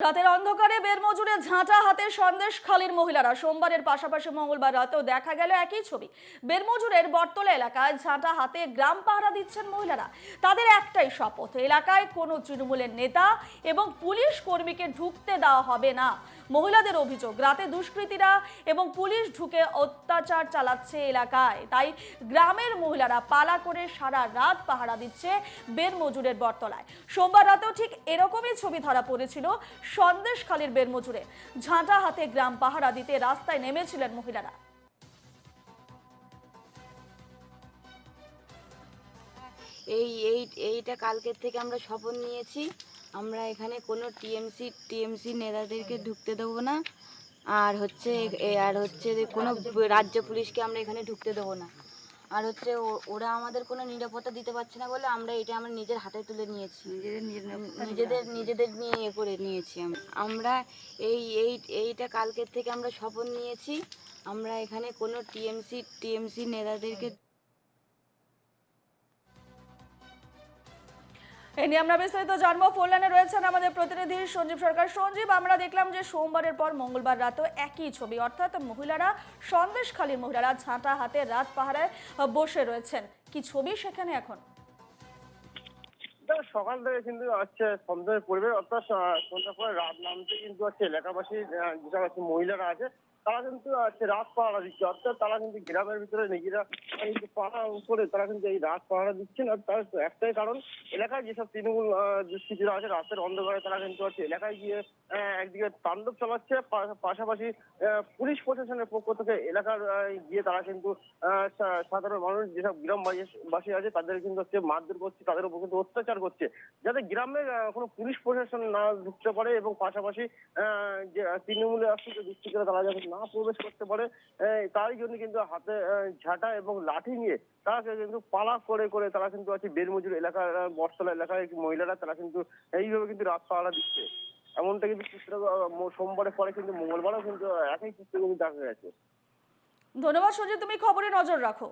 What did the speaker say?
রাতের অন্ধকারে বেরমজুরে ঝাঁটা হাতে সন্দেশখালীর মহিলারা সোমবারের পাশাপাশি মঙ্গলবার রাতেও দেখা গেল একই ছবি। বেরমজুরের বটতলা এলাকায় ঝাঁটা হাতে গ্রাম পাহারা দিচ্ছেন মহিলারা। তাদের একটাই শপথ, এলাকায় কোনো তৃণমূলের নেতা এবং পুলিশ কর্মীকে ঢুকতে দেওয়া হবে না। মহিলাদের অভিযোগ, রাতে দুষ্কৃতীরা এবং পুলিশ ঢুকে অত্যাচার চালাচ্ছে এলাকায়, তাই গ্রামের মহিলারা পালা করে সারা রাত পাহারা দিচ্ছে বেরমজুরের বটতলায়। সোমবার রাতেও ঠিক এরকমই ছবি ধরা পড়েছিল সন্দেশখালীর বেরমজুরে। ঝাঁটা হাতে গ্রাম পাহারা দিতে রাস্তায় নেমেছিলেন মহিলারা। এইটা কালকের থেকে আমরা শপথ নিয়েছি, আমরা এখানে কোনো টিএমসি নেতাদেরকে ঢুকতে দেবো না। আর হচ্ছে কোনো রাজ্য পুলিশকে আমরা এখানে ঢুকতে দেবো না। আর হচ্ছে ওরা আমাদের কোনো নিরাপত্তা দিতে পারছে না বলে আমরা নিজের হাতে তুলে নিয়েছি, নিজেদের নিয়ে করে নিয়েছি। আমরা এইটা কালকের থেকে আমরা শপথ নিয়েছি, আমরা এখানে কোনো টিএমসি নেতাদেরকে। এ নিয়ে আমরা বিস্তারিত জানবো। ফোন লাইনে রয়েছেন আমাদের প্রতিনিধি সঞ্জীব সরকার। সঞ্জীব, আমরা দেখলাম যে সোমবারের পর মঙ্গলবার রাতেও একই ছবি, অর্থাৎ মহিলারা, সন্দেশখালীর মহিলারা ঝাঁটা হাতে রাত পাহারায় বসে রয়েছেন। কি ছবি সেখানে এখন? সকাল থেকে কিন্তু সন্ধ্যায় পড়বে, অর্থাৎ সন্ধ্যার পরে রাত নামতে কিন্তু এলাকাবাসী যেসব মহিলারা আছে তারা কিন্তু রাত পাহারা দিচ্ছে। অর্থাৎ তারা কিন্তু গ্রামের ভিতরে নিজেরা কিন্তু পাহারা করে তারা কিন্তু এই রাত পাহারা দিচ্ছেন। আর তার একটাই কারণ, এলাকায় যেসব তৃণমূল দুষ্কৃতীরা আছে রাতের অন্ধকারে তারা কিন্তু এলাকায় গিয়ে একদিকে তাণ্ডব চালাচ্ছে, পাশাপাশি পুলিশ প্রশাসনের পক্ষ থেকে এলাকার গিয়ে তারা কিন্তু সাধারণ মানুষ যেসব গ্রামবাসী আছে তাদের কিন্তু মারধর করছে, তাদের উপর কিন্তু অত্যাচার করছে, যাতে গ্রামে কোনো পুলিশ প্রশাসন না ঢুকতে পারে এবং পাশাপাশি যে তৃণমূলের আসলে দুষ্কৃতীরা তারা যাতে না প্রবেশ করতে পারে। তাই জন্য কিন্তু হাতে ঝাঁটা এবং লাঠি নিয়ে তারা কিন্তু পালা করে করে তারা কিন্তু বেরমজুর এলাকার বটতলা এলাকায় মহিলারা তারা কিন্তু এইভাবে কিন্তু রাত পাহারা দিচ্ছে। এমনটা কিন্তু চিত্র সোমবারের পরে কিন্তু মঙ্গলবারও কিন্তু একই চিত্র কিন্তু দেখা গেছে। ধন্যবাদ সঞ্জীব, তুমি খবরে নজর রাখো।